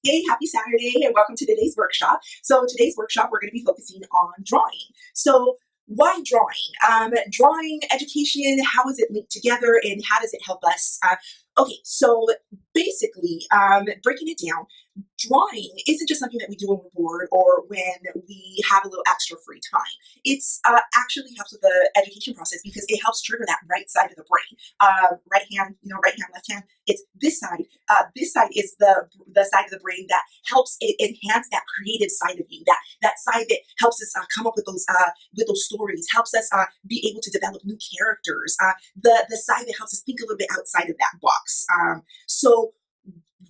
Hey, happy Saturday, and welcome to today's workshop. So, today's workshop, we're going to be focusing on drawing. So, why drawing? Drawing, education, how is it linked together, and how does it help us? Okay, so basically, breaking it down, drawing isn't just something that we do when we're bored or when we have a little extra free time. It's actually helps with the education process because it helps trigger that right side of the brain. Right hand, right hand, left hand. It's this side. This side is the side of the brain that helps it enhance that creative side of you. That side that helps us come up with those stories, helps us be able to develop new characters. The side that helps us think a little bit outside of that box. So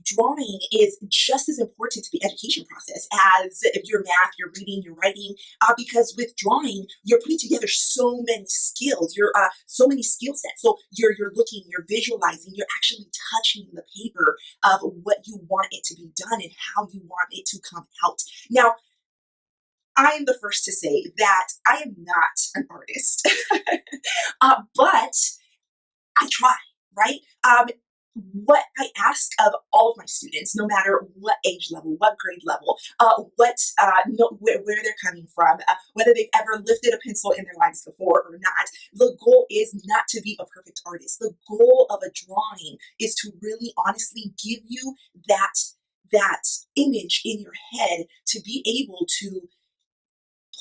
drawing is just as important to the education process as if your math, your reading, your writing, because with drawing, you're putting together so many skills, you're so many skill sets. So you're looking, you're visualizing, you're actually touching the paper of what you want it to be done and how you want it to come out. Now, I am the first to say that I am not an artist, but I try, right? What I ask of all of my students, no matter what age level, what grade level, where they're coming from, whether they've ever lifted a pencil in their lives before or not, the goal is not to be a perfect artist. The goal of a drawing is to really honestly give you that image in your head to be able to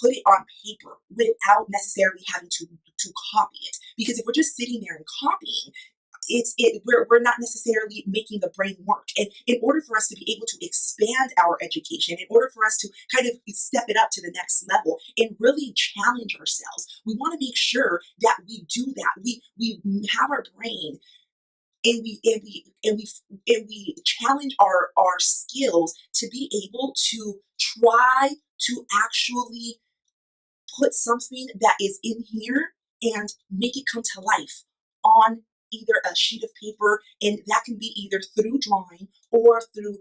put it on paper without necessarily having to copy it. Because if we're just sitting there and copying, we're not necessarily making the brain work. And in order for us to be able to expand our education, in order for us to kind of step it up to the next level and really challenge ourselves, we want to make sure that we do that. We have our brain, and we challenge our skills to be able to try to actually put something that is in here and make it come to life on either a sheet of paper, and that can be either through drawing or through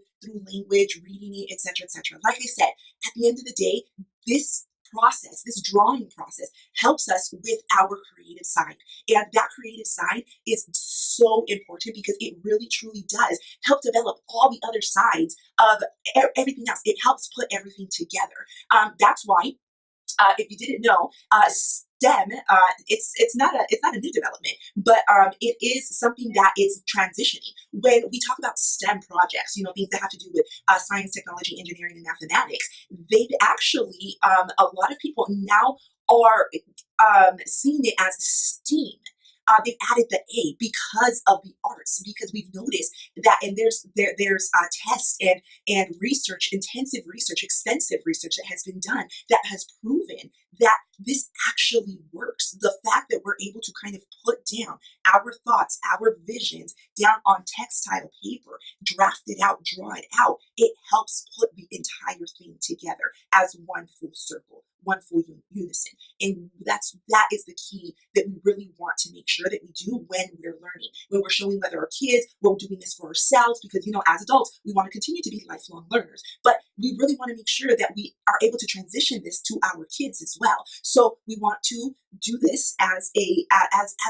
language, reading it, etc., etc. Like I said, at the end of the day, this process, this drawing process, helps us with our creative side. And that creative side is so important because it really truly does help develop all the other sides of everything else. It helps put everything together. That's why if you didn't know, STEM, it's not a new development, but it is something that is transitioning. When we talk about STEM projects, things that have to do with science, technology, engineering, and mathematics, they've actually a lot of people now are seeing it as STEAM. They've added the A because of the arts, because we've noticed that, and there's tests and research, intensive research, extensive research that has been done that has proven that this actually works. The fact that we're able to kind of put down our thoughts, our visions down on textile paper, draft it out, draw it out, it helps put the entire thing together as one full circle, one full unison. And that is the key that we really want to make sure that we do when we're learning, when we're showing whether our kids, we're doing this for ourselves, because as adults, we want to continue to be lifelong learners, but we really want to make sure that we are able to transition this to our kids as well. So we want to do this as a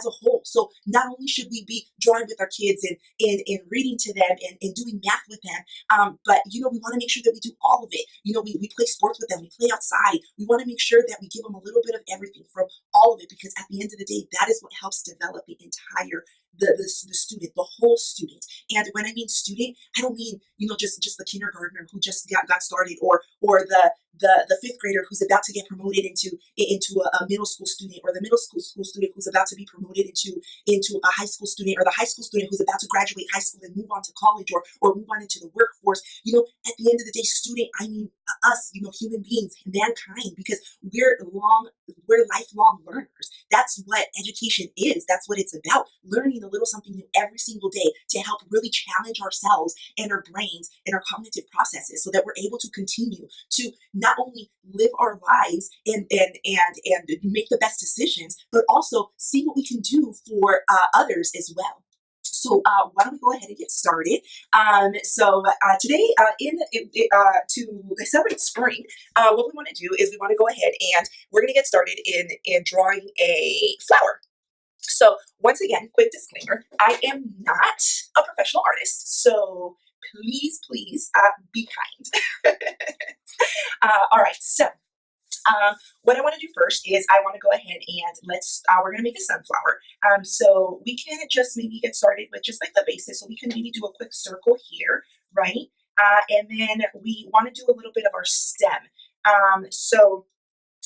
whole. So not only should we be drawing with our kids and reading to them and doing math with them, but we want to make sure that we do all of it. We play sports with them, we play outside. We want to make sure that we give them a little bit of everything from all of it, because at the end of the day, that is what helps develop the entire the student, the whole student. And when I mean student, I don't mean just the kindergartner who just got started, or the fifth grader who's about to get promoted into a middle school student, or the middle school student who's about to be promoted into a high school student, or the high school student who's about to graduate high school and move on to college, or move on into the workforce. At the end of the day, student, I mean us, human beings, mankind, because we're lifelong learners. That's what education is. That's what it's about. Learning a little something new every single day to help really challenge ourselves and our brains and our cognitive processes, so that we're able to continue to not only live our lives and make the best decisions, but also see what we can do for others as well. So why don't we go ahead and get started? Today, to celebrate spring, what we want to do is we want to go ahead and we're going to get started in drawing a flower. So once again, quick disclaimer, I am not a professional artist. So please be kind. All right, so what I want to do first is I want to go ahead and we're going to make a sunflower. So we can just maybe get started with just like the basics. So we can maybe do a quick circle here, right? And then we want to do a little bit of our stem. So,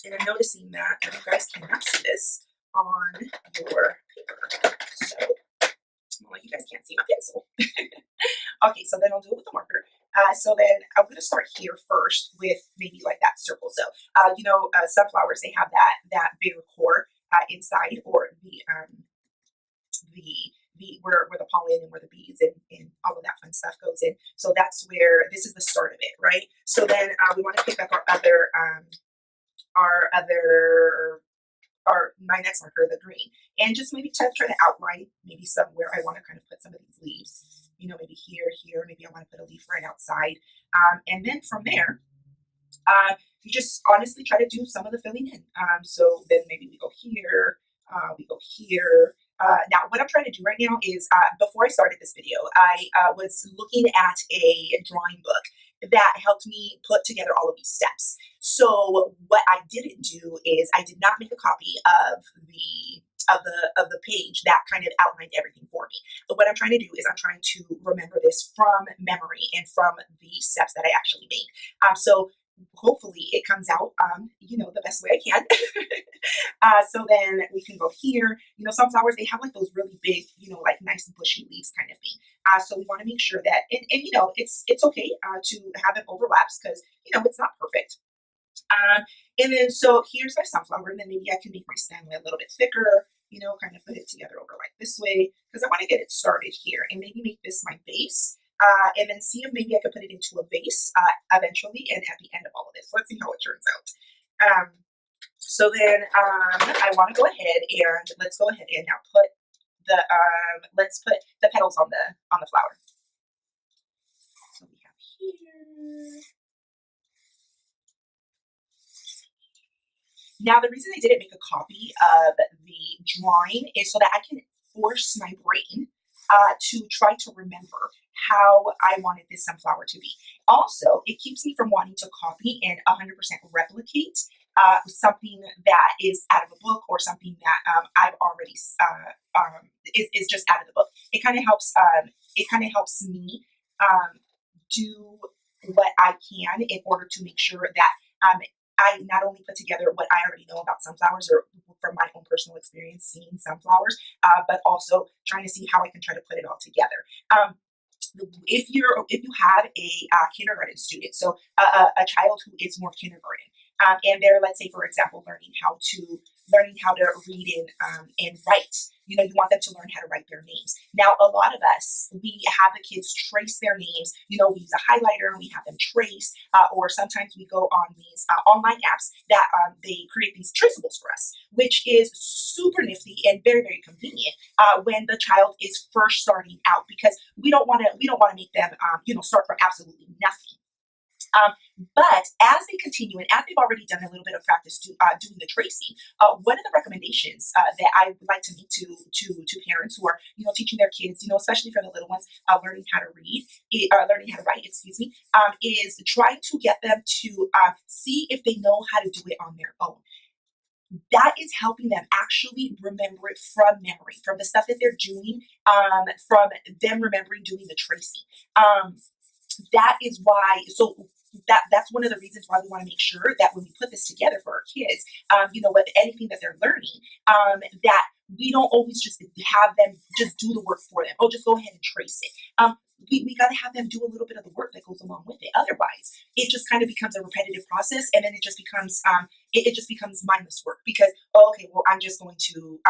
and I'm noticing that you guys cannot see this on your paper. So, well, you guys can't see my pencil. Okay, so then I'll do it with a marker. So then I'm going to start here first with maybe like that circle. So, sunflowers, they have that bigger core inside, or where the pollen and where the bees and all of that fun stuff goes in. So that's where this is the start of it, right? So then we want to pick up our other my next marker, the green, and just maybe try to outline maybe somewhere I want to kind of put some of these leaves, maybe here, maybe I want to put a leaf right outside. And then from there, you just honestly try to do some of the filling in. So then maybe we go here, we go here. Now, what I'm trying to do right now is, before I started this video, I was looking at a drawing book that helped me put together all of these steps. So what I didn't do is I did not make a copy of the page that kind of outlined everything for me. But what I'm trying to do is I'm trying to remember this from memory and from the steps that I actually made. So hopefully it comes out, the best way I can. So then we can go here. Sunflowers, they have like those really big, like nice bushy leaves kind of thing. So we want to make sure that, and it's okay to have it overlaps because, it's not perfect. And then, so here's my sunflower, and then maybe I can make my stem a little bit thicker, kind of put it together over like this way, because I want to get it started here, and maybe make this my base, and then see if maybe I could put it into a vase eventually, and at the end of all of this. Let's see how it turns out. So then I want to go ahead and let's go ahead and now put let's put the petals on the flower. So we have here. Now, the reason I didn't make a copy of the drawing is so that I can force my brain to try to remember how I wanted this sunflower to be. Also, it keeps me from wanting to copy and 100% replicate something that is out of a book or something that I've already is just out of the book. It kind of helps. It kind of helps me do what I can in order to make sure that I not only put together what I already know about sunflowers or from my own personal experience seeing sunflowers, but also trying to see how I can try to put it all together. If you have a kindergarten student, so a child who is more kindergarten, and they're, let's say, for example, learning how to read and write. You want them to learn how to write their names. Now, a lot of us, we have the kids trace their names. We use a highlighter and we have them trace, or sometimes we go on these online apps that they create these traceables for us, which is super nifty and very, very convenient when the child is first starting out, because we don't want to make them start from absolutely nothing. But as they continue and as they've already done a little bit of practice doing the tracing, one of the recommendations that I would like to make to parents who are teaching their kids, especially for the little ones, learning how to read, learning how to write, excuse me, is trying to get them to see if they know how to do it on their own. That is helping them actually remember it from memory, from the stuff that they're doing, from them remembering doing the tracing. That is why, so that's one of the reasons why we want to make sure that when we put this together for our kids, with anything that they're learning, that we don't always just have them just do the work for them. Oh, just go ahead and trace it. We got to have them do a little bit of the work that goes along with it. Otherwise, it just kind of becomes a repetitive process, and then it just becomes it just becomes mindless work. Because okay, well, I'm just going to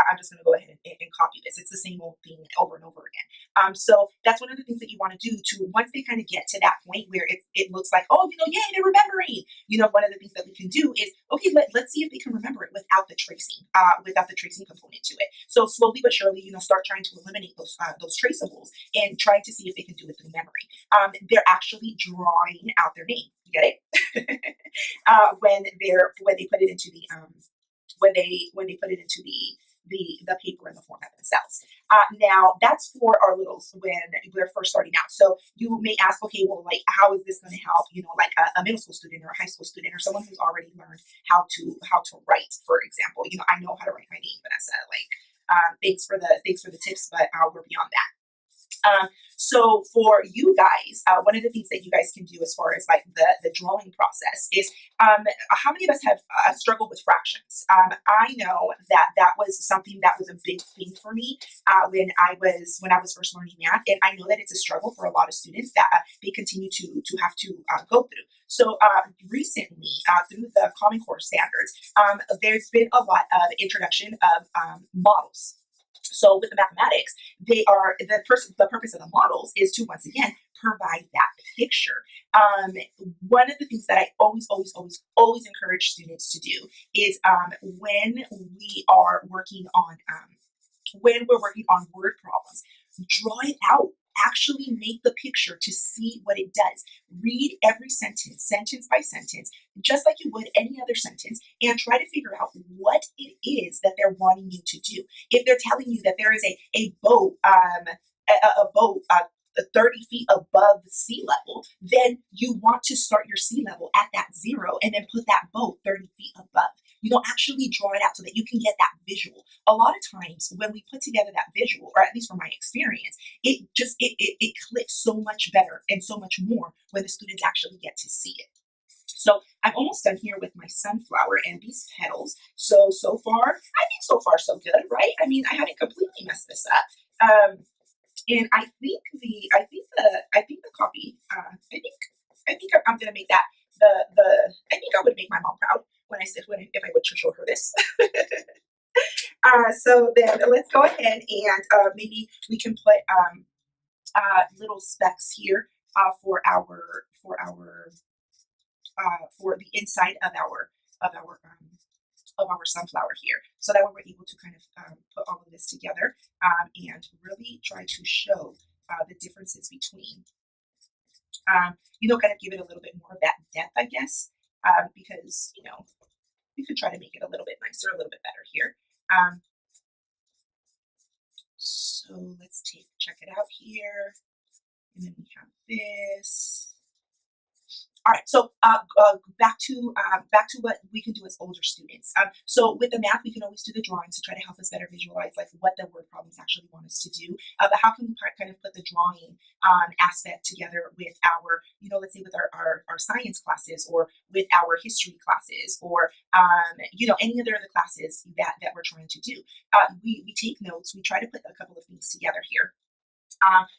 go ahead and copy this. It's the same old thing over and over again. So that's one of the things that you want to do to, once they kind of get to that point where it looks like, oh, yay, they're remembering. One of the things that we can do is, okay, let's see if they can remember it without the tracing component to it. So slowly but surely, start trying to eliminate those traceables and trying to see if they can do it through memory. They're actually drawing out their name. You get it? When they put it into the the paper and the format themselves. Now that's for our littles when they're first starting out. So you may ask, okay, well, like, how is this going to help? Like a middle school student or a high school student or someone who's already learned how to write, for example. I know how to write my name, Vanessa. Like, thanks for the tips, but we're beyond that. So for you guys, one of the things that you guys can do as far as like the drawing process is, how many of us have struggled with fractions? I know that that was something that was a big thing for me when I was first learning math, and I know that it's a struggle for a lot of students that they continue to have to go through. So recently, through the Common Core standards, there's been a lot of introduction of models. So with the mathematics, the purpose of the models is to once again provide that picture. One of the things that I always encourage students to do is, when we're working on word problems, draw it out. Actually make the picture to see what it does. Read every sentence, sentence by sentence, just like you would any other sentence, and try to figure out what it is that they're wanting you to do. If they're telling you that there is a boat, a boat 30 feet above sea level, then you want to start your sea level at that zero and then put that boat 30 feet above. You don't actually draw it out so that you can get that visual. A lot of times when we put together that visual, or at least from my experience, it clicks so much better and so much more when the students actually get to see it. So I'm almost done here with my sunflower and these petals. So far, I think so far so good, right? I mean, I haven't completely messed this up. And I think the copy. I think I'm gonna make that I think I would make my mom proud if I would to show her this. So then let's go ahead and maybe we can put little specks here for the inside of our sunflower here, so that way we're able to kind of put all of this together, and really try to show the differences between, kind of give it a little bit more of that depth, I guess, because we could try to make it a little bit nicer, a little bit better here. So let's check it out here, and then we have this. All right, so back to what we can do as older students. So with the math, we can always do the drawings to try to help us better visualize like what the word problems actually want us to do. But how can we kind of put the drawing aspect together with let's say with our science classes, or with our history classes, or any other classes that we're trying to do. We take notes. We try to put a couple of things together here.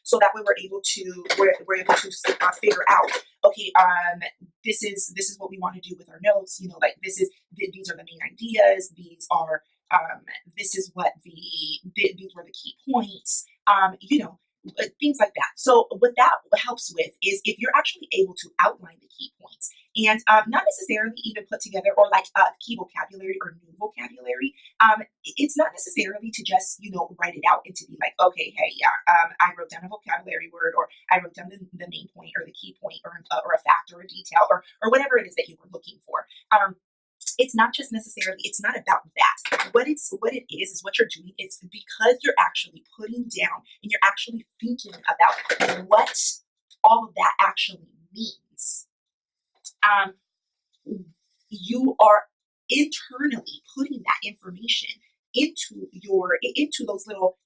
So that way we're able to figure out, okay, this is what we want to do with our notes. Like these are the main ideas. This is what these were the key points. Things like that. So what that helps with is if you're actually able to outline the key points, and not necessarily even put together, or like key vocabulary or new vocabulary. It's not necessarily to just write it out and to be like, okay, hey, yeah, I wrote down a vocabulary word, or I wrote down the main point or the key point, or a fact or a detail, or whatever it is that you were looking for. It's not just necessarily, it's not about that. What it is what you're doing. It's because you're actually putting down and you're actually thinking about what all of that actually means. You are internally putting that information into those little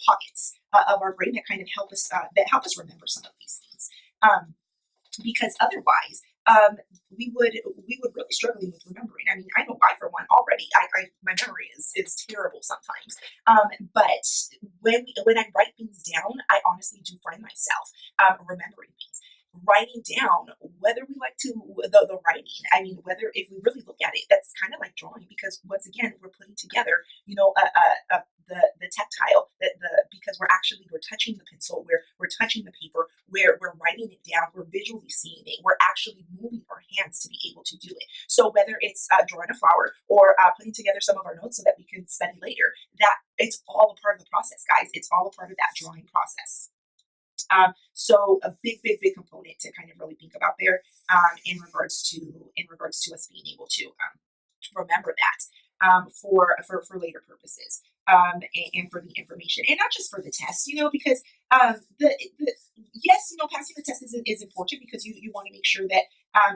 pockets of our brain that kind of help us remember some of these things. Because otherwise, we would really struggling with remembering. I mean, I know I for one already. My memory is terrible sometimes. But when I write things down, I honestly do find myself remembering things. Writing down, whether we like to the writing. I mean, whether if we really look at it, that's kind of like drawing, because once again, we're putting together, the tactile, because we're touching the pencil, we're touching the paper, we're writing it down, we're visually seeing it, we're actually moving our hands to be able to do it. So whether it's drawing a flower, or putting together some of our notes so that we can study later, that it's all a part of the process, guys. It's all a part of that drawing process. So a big component to kind of really think about there, in regards to us being able to remember that for later purposes. and for the information, and not just for the test, because the yes, passing the test is important because you want to make sure that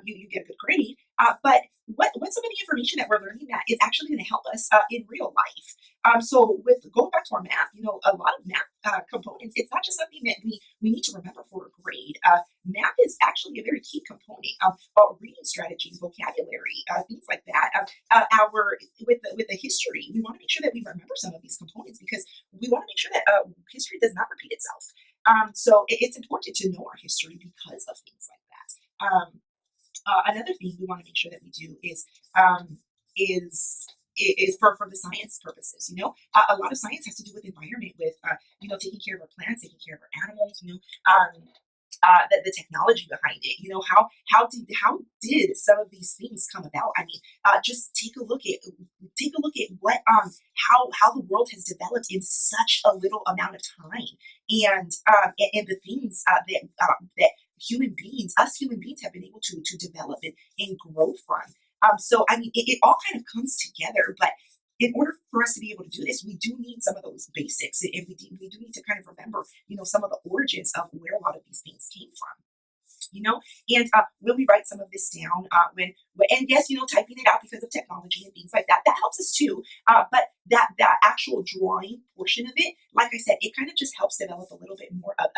you get a good grade. But what some of the information that we're learning that is actually going to help us in real life. So with going back to our math, a lot of math components, it's not just something that we need to remember for a grade. Math is actually a very key component of reading strategies, vocabulary, things like that. Our with the history, we want to make sure that we remember some of these components because we want to make sure that history does not repeat itself. So it's important to know our history because of things like that. Another thing we want to make sure that we do um, is is for the science purposes. A lot of science has to do with environment, with taking care of our plants, taking care of our animals. The technology behind it. How did some of these things come about? I mean, just take a look at what how the world has developed in such a little amount of time, and the things that us human beings, have been able to develop and grow from. So I mean, it all kind of comes together, but in order for us to be able to do this, we do need some of those basics, and we do need to kind of remember, some of the origins of where a lot of these things came from. And when we write some of this down, and yes, typing it out because of technology and things like that, that helps us too. But that actual drawing portion of it, like I said, it kind of just helps develop a little bit more of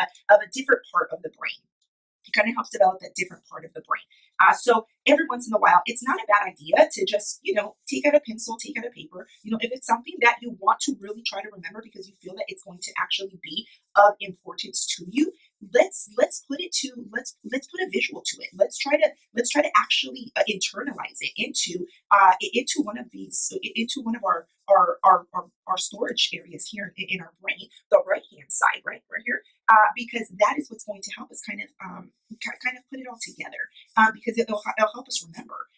a different part of the brain. It kind of helps develop that different part of the brain. So every once in a while, it's not a bad idea to just, take out a pencil, take out a paper. If it's something that you want to really try to remember because you feel that it's going to actually be of importance to you, let's put a visual to it. Let's try to actually internalize it into one of these into one of our storage areas here in our brain, the right hand side, right here, because that is what's going to help us kind of put it all together, because it'll help us remember.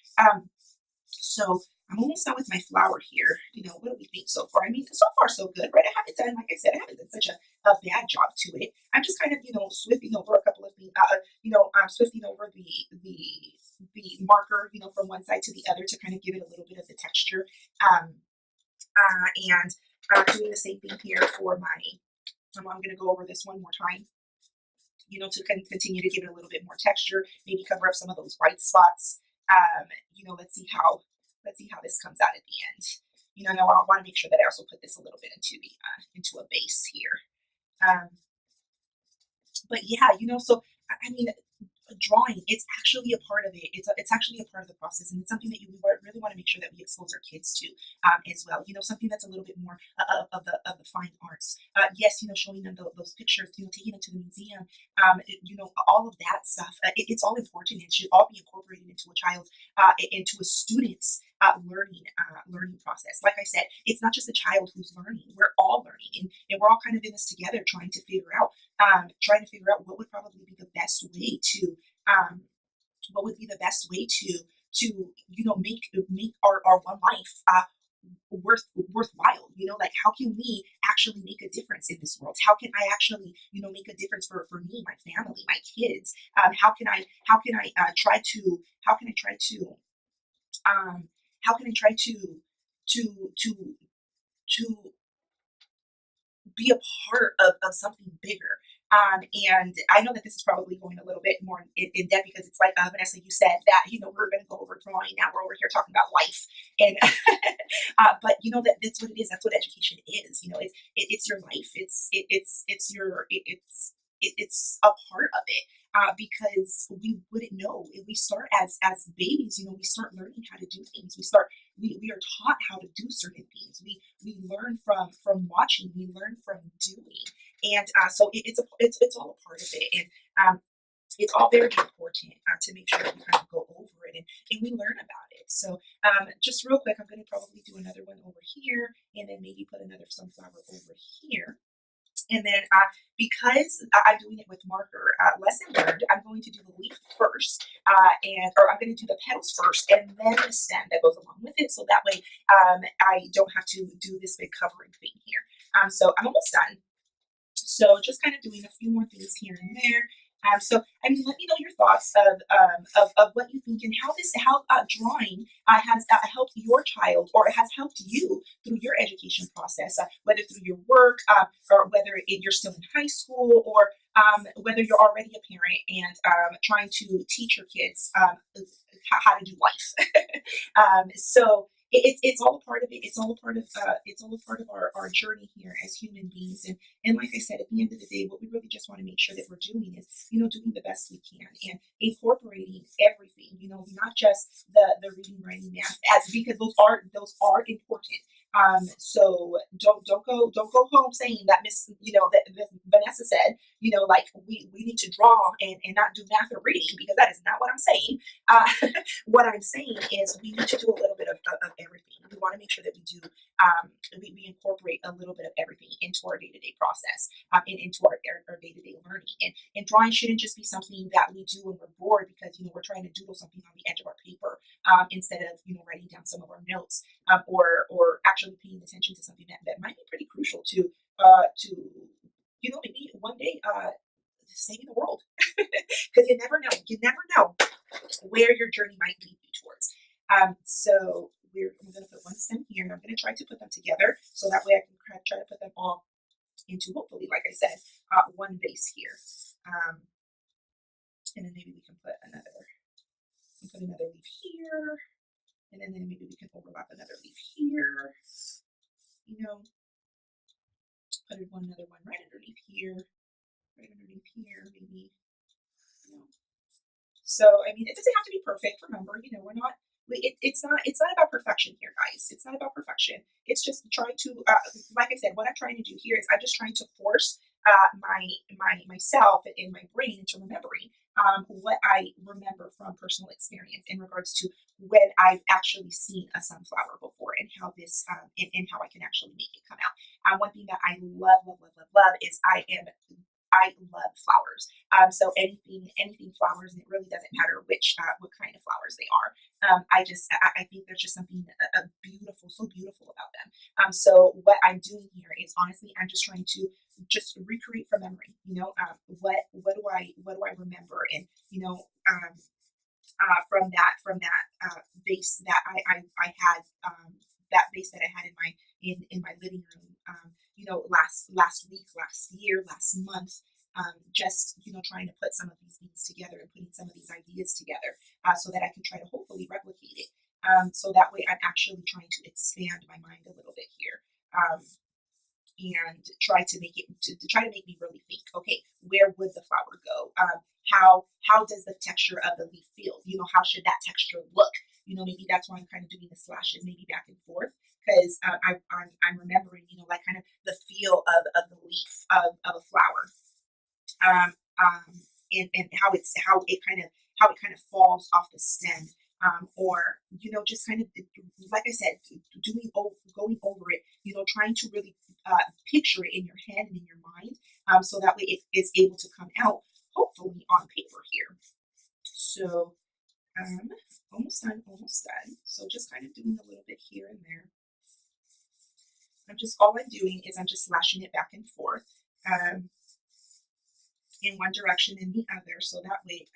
So I'm almost done with my flower here. What do we think so far? I mean, so far so good, right? Like I said, I haven't done such a bad job to it. I'm just kind of, swifting over a couple of things, I'm swifting over the marker, from one side to the other to kind of give it a little bit of the texture. Um, and doing the same thing here for my, I'm going to go over this one more time, to continue to give it a little bit more texture, maybe cover up some of those white spots. Um, let's see how this comes out at the end. Now I want to make sure that I also put this a little bit into a base here. Um, but yeah, so I mean, drawing, it's actually a part of it. It's actually a part of the process, and it's something that really want to make sure that we expose our kids to, as well. Something that's a little bit more of the fine arts. Yes, showing them those pictures, taking it to the museum, all of that stuff. It's all important. It should all be incorporated into a child's, into a student's learning process. Like I said, it's not just the child who's learning. We're all learning, and we're all kind of in this together, trying to figure out what would probably be the best way to um, make our one life worthwhile. Like, how can we actually make a difference in this world? How can I actually make a difference for me, my family, my kids? Um, how can I try to to to be a part of something bigger. And I know that this is probably going a little bit more in depth because it's like, Vanessa, you said that, we're going to go over drawing. Now we're over here talking about life. And, but that's what it is. That's what education is. It's your life. It's a part of it. Because we wouldn't know if we start as babies. We start learning how to do things. We are taught how to do certain things. We learn from watching. We learn from doing, and so it's all a part of it, and it's all very important to make sure that we kind of go over it and we learn about it. So just real quick, I'm going to probably do another one over here, and then maybe put another sunflower over here. And then because I'm doing it with marker, lesson learned, I'm going to do the leaf first, or I'm going to do the petals first, and then the stem that goes along with it. So that way I don't have to do this big covering thing here. So I'm almost done. So just kind of doing a few more things here and there. So, I mean, let me know your thoughts of what you think and how drawing has helped your child or has helped you through your education process, whether through your work or whether you're still in high school or whether you're already a parent and trying to teach your kids how to do life. So it's all a part of it. It's all a part of our journey here as human beings. And like I said, at the end of the day, what we really just want to make sure that we're doing is, doing the best we can and incorporating everything. Not just the reading, writing, math, as because those are important. So don't go home saying that that Vanessa said, like we need to draw and not do math or reading, because that is not what I'm saying. What I'm saying is we need to do a little bit of everything. We want to make sure that we incorporate a little bit of everything into our day-to-day process, and into our day-to-day learning. And drawing shouldn't just be something that we do when we're bored because we're trying to doodle something on the edge of our paper, instead of writing down some of our notes, or actually paying attention to something that might be pretty crucial to maybe one day saving the world. Because you never know where your journey might lead you towards. So I'm going to put one stem here, and I'm going to try to put them together so that way I can try to put them all into, hopefully, like I said, one vase here. And then maybe we can put another leaf here, and then maybe we can overlap another leaf here. Put another one right underneath here, maybe. So, I mean, it doesn't have to be perfect. Remember, we're not. It's not about perfection here, guys. It's not about perfection. It's just trying to, like I said, what I'm trying to do here is I'm just trying to force myself and my brain into remembering what I remember from personal experience in regards to when I've actually seen a sunflower before, and how and how I can actually make it come out. One thing that I love, love, love, love, love is I love flowers. So anything flowers, and it really doesn't matter what kind of flowers they are. I think there's just something beautiful, so beautiful about them. So what I'm doing here is, honestly, I'm just trying to just recreate from memory. What do I remember, and from that vase that I had, that vase that I had in my living room, last week, last year, last month. Just trying to put some of these things together and putting some of these ideas together, so that I can try to hopefully replicate it. So that way I'm actually trying to expand my mind a little bit here. And try to make it to try to make me really think, okay, where would the flower go? How does the texture of the leaf feel? How should that texture look? Maybe that's why I'm kind of doing the slashes, maybe back and forth, because I'm remembering, like kind of the feel of the leaf of a flower, um, um, and how it kind of falls off the stem, or just kind of, like I said, going over it, trying to really picture it in your head and in your mind, so that way it is able to come out hopefully on paper here. So, um, almost done, almost done. So just kind of doing a little bit here and there. All I'm doing is I'm just slashing it back and forth, um, in one direction and the other, so that way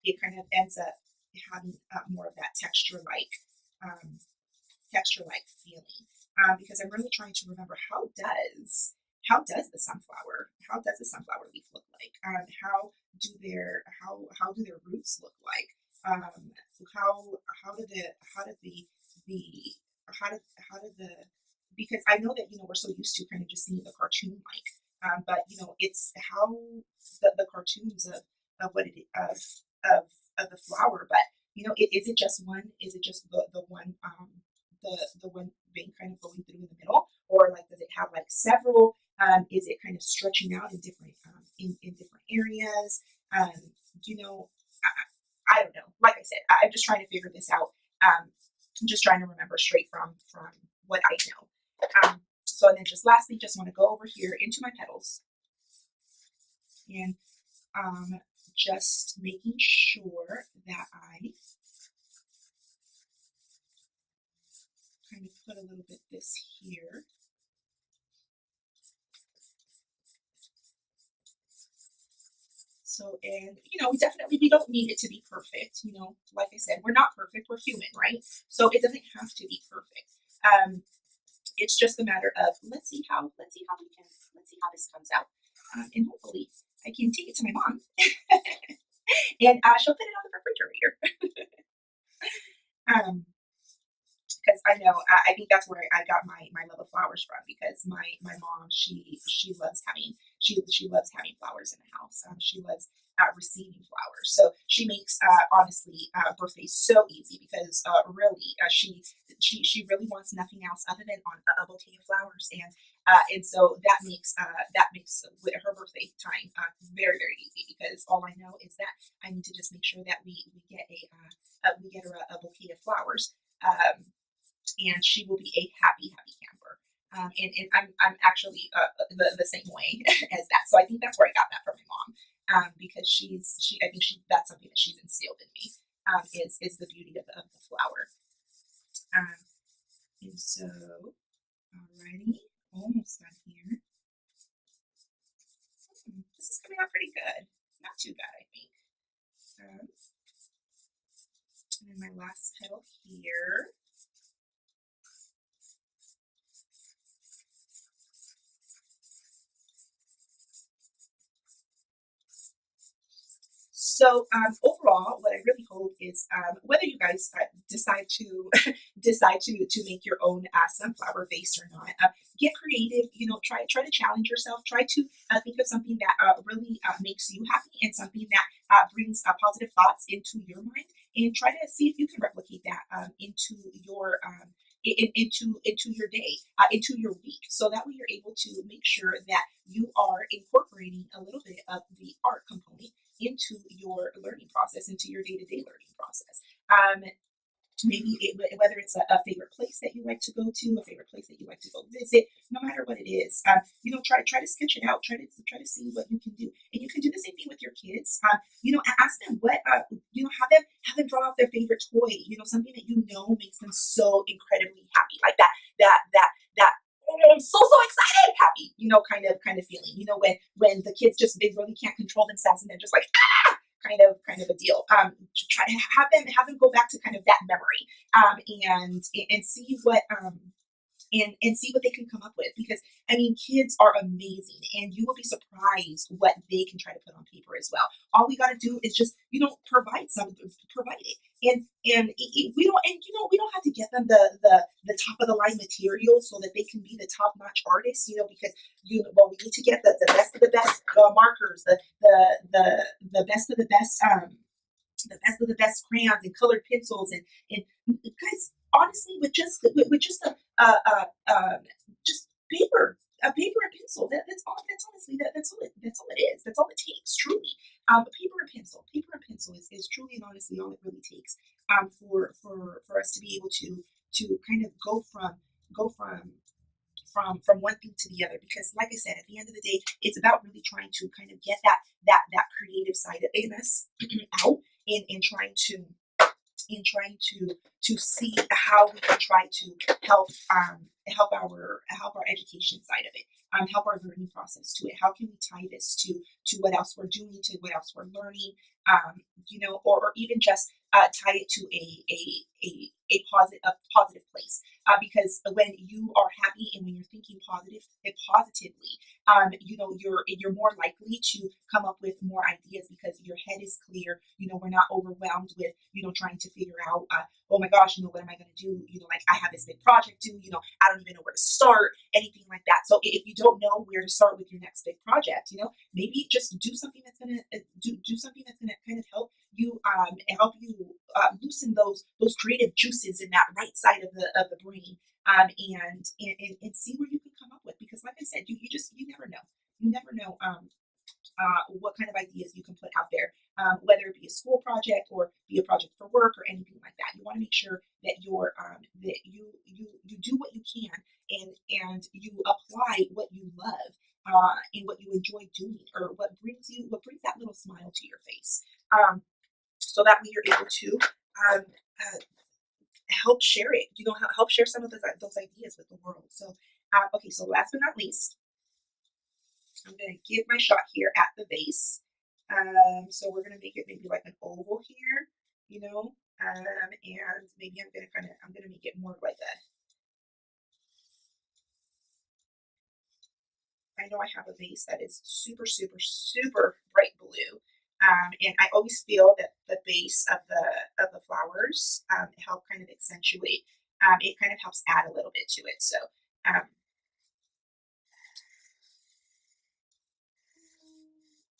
it kind of ends up having more of that um, texture-like feeling. Because I'm really trying to remember, how does the sunflower leaf look like? How do their roots look like? How do the how do the because I know that we're so used to kind of just seeing the cartoon like, but it's how the cartoons of what it of of the flower. But is it just one? Is it just the one, the one vein kind of going through in the middle, or like does it have like several? Is it kind of stretching out in different, in different areas? Um, you know, I don't know. Like I said, I'm just trying to figure this out. I'm just trying to remember straight from what I know. So and then just lastly, just want to go over here into my petals, and just making sure that I kind of put a little bit this here. So, and we definitely we don't need it to be perfect. Like I said, we're not perfect. We're human, right? So it doesn't have to be perfect. Um, it's just a matter of let's see how this comes out, and hopefully I can take it to my mom, and she'll put it on the refrigerator. Um, because I know I think that's where I got my love of flowers from, because my mom, she loves having loves having flowers in the house. She loves receiving flowers, so she makes honestly birthdays so easy, because really she really wants nothing else other than on a bouquet of flowers, and so that makes her birthday time very easy, because all I know is that I need to just make sure that we get her a bouquet of flowers. Um, and she will be a happy camper. And I'm actually the same way as that. So I think that's where I got that from my mom, because I think that's something that she's instilled in me, is the beauty of the flower. Um, and so, alrighty, almost done here. This is coming out pretty good. Not too bad, I think. And then my last petal here. So overall, what I really hope is, whether you guys decide to decide to make your own sunflower vase or not, get creative. Try to challenge yourself. Try to think of something that really makes you happy, and something that brings positive thoughts into your mind, and try to see if you can replicate that into your into your day, into your week, so that way you're able to make sure that you are incorporating a little bit of the art component into your learning process, into your day-to-day learning process. Maybe whether it's a favorite place that you like to go to, a favorite place that you like to go visit, no matter what it is, try to sketch it out. Try to see what you can do, and you can do the same thing with your kids. Ask them what have them draw out their favorite toy. Something that makes them so incredibly happy, like that. Oh, I'm so excited, happy, kind of feeling. When the kids just they really can't control themselves, and they're just like, kind of a deal. Try to have them go back to kind of that memory, and see what and see what they can come up with, because I mean, kids are amazing, and you will be surprised what they can try to put on paper as well. All we got to do is just provide it, and we don't have to get them the top of the line material so that they can be the top notch artists, because we need to get the best of the best markers, the best of the best, crayons and colored pencils, and guys, honestly, with just just paper and pencil. That's all. That's honestly that's all it is. That's all it takes, truly. Paper and pencil is truly and honestly all it really takes, for us to be able to kind of go from one thing to the other, because like I said, at the end of the day, it's about really trying to kind of get that creative side of us out, and trying to see how we can try to help our education side of it, help our learning process to it. How can we tie this to what else we're doing, to what else we're learning, or even just tie it to a positive place, because when you are happy, and when you're thinking positively, you're more likely to come up with more ideas, because your head is clear. We're not overwhelmed with trying to figure out, oh my gosh, what am I going to do, like I have this big project due, I don't even know where to start, anything like that. So if you don't know where to start with your next big project, maybe just do something that's going to do something that's going to kind of help you loosen those creative juices in that right side of the brain, and see where you can come up with, because like I said, you never know. You never know what kind of ideas you can put out there, whether it be a school project or be a project for work or anything like that. You want to make sure that you do what you can, and you apply what you love, and what you enjoy doing, or what brings that little smile to your face, so that way you're able to um, uh, help share it. Help share some of those ideas with the world. So, okay. So last but not least, I'm going to give my shot here at the vase. So we're gonna make it maybe like an oval here, and maybe I'm gonna make it more like a. I know I have a vase that is super, super, super bright blue. And I always feel that the base of the flowers help kind of accentuate. It kind of helps add a little bit to it. Um,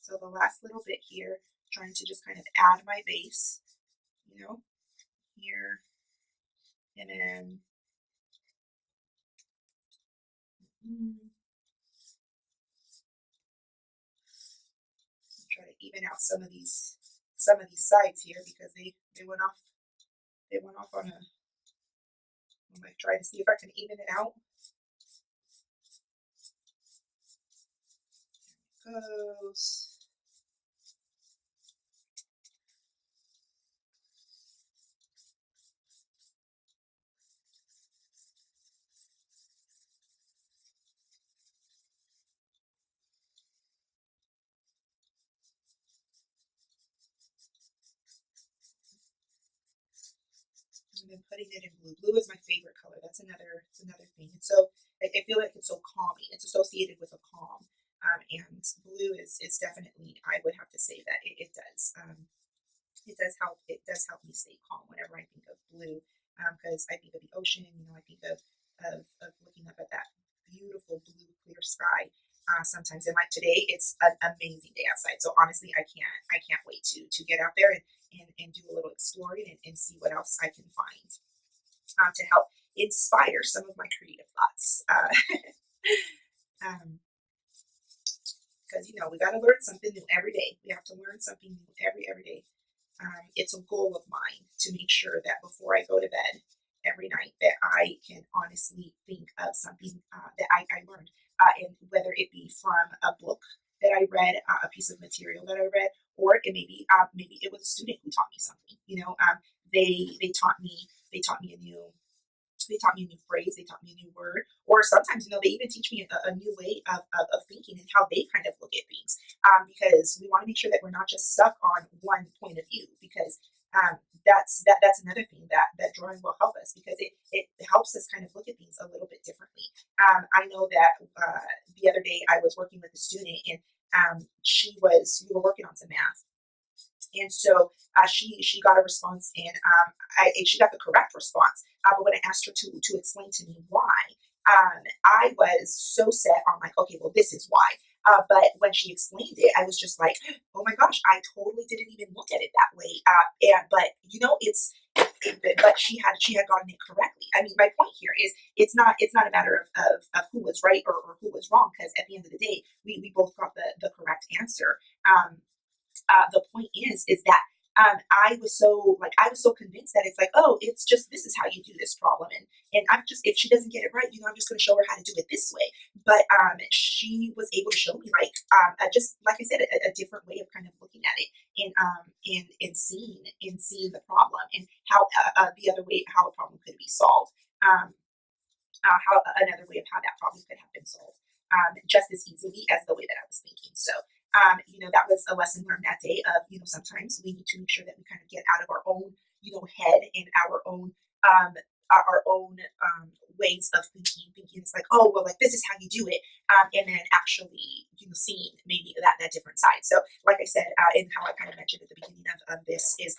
so the last little bit here, trying to just kind of add my base, here, and then try to even out some of these sides here because they went off on a. I'm gonna try to see if I can even it out. Goes. And then putting it in blue. Blue is my favorite color. That's another thing. And so I feel like it's so calming. It's associated with a calm. And blue is definitely, I would have to say that it does. It does help. It does help me stay calm whenever I think of blue, because I think of the ocean. I think of looking up at that beautiful blue clear sky. Sometimes, and like today, it's an amazing day outside. So honestly, I can't wait to get out there and do a little exploring and see what else I can find to help inspire some of my creative thoughts. Um, because we got to learn something new every day. We have to learn something new every day. It's a goal of mine to make sure that before I go to bed every night that I can honestly think of something that I learned, and whether it be from a book that I read, a piece of material that I read, or it may be maybe it was a student who taught me something. They taught me a new they taught me a new phrase, they taught me a new word, or sometimes, they even teach me a new way of thinking and how they kind of look at things. Because we want to make sure that we're not just stuck on one point of view, because that's another thing that drawing will help us, because it helps us kind of look at things a little bit differently. I know that the other day I was working with a student, and we were working on some math, and so she got a response, and she got the correct response. But when I asked her to explain to me why, I was so set on like, okay, well, this is why. But when she explained it, I was just like, oh my gosh, I totally didn't even look at it that way. But but she had gotten it correctly. I mean, my point here is it's not a matter of who was right or who was wrong, because at the end of the day, we both got the correct answer. The point is that I was so convinced that it's like, oh, it's just, this is how you do this problem, and I'm just, if she doesn't get it right, I'm just going to show her how to do it this way. But she was able to show me, like, just like I said, a different way of kind of looking at it, and seeing the problem, and how the other way, how a problem could be solved. How Another way of how that problem could have been solved, just as easily as the way that I was thinking. So, that was a lesson learned that day of, sometimes we need to make sure that we kind of get out of our own, head, and our own ways of thinking it's like, oh, well, like, this is how you do it, and then actually, seeing maybe that different side. So like I said, and how I kind of mentioned at the beginning of this, is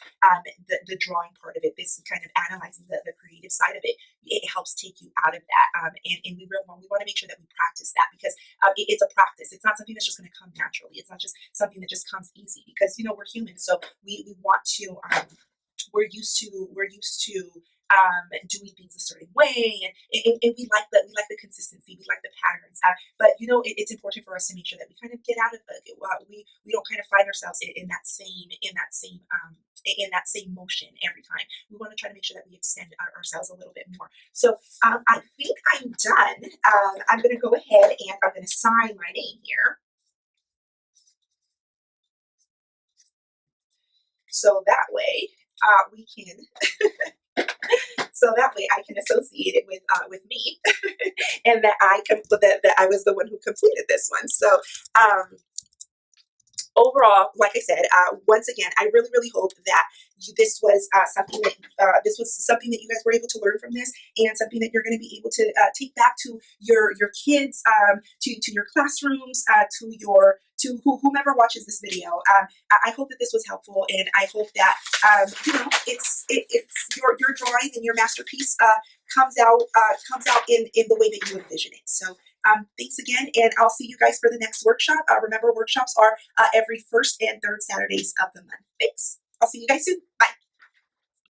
the drawing part of it, this kind of analyzing the creative side of it helps take you out of that. And we want to make sure that we practice that, because it's a practice. It's not something that's just going to come naturally. It's not just something that just comes easy, because we're human, so we want to. We're used to doing things a certain way, and we like the consistency, we like the patterns. But it's important for us to make sure that we kind of get out of we don't kind of find ourselves in that same motion every time. We want to try to make sure that we extend ourselves a little bit more. So I think I'm done. I'm going to go ahead and I'm going to sign my name here. So that way we can. So that way I can associate it with me, and that I was the one who completed this one. So overall, like I said, once again, I really, really hope that this was something that something that you guys were able to learn from this, and something that you're going to be able to take back to your kids, to your classrooms, to whomever watches this video. I hope that this was helpful, and I hope that it's your drawing and your masterpiece comes out in the way that you envision it. So thanks again, and I'll see you guys for the next workshop. Remember, workshops are every first and third Saturdays of the month. Thanks. I'll see you guys soon. Bye.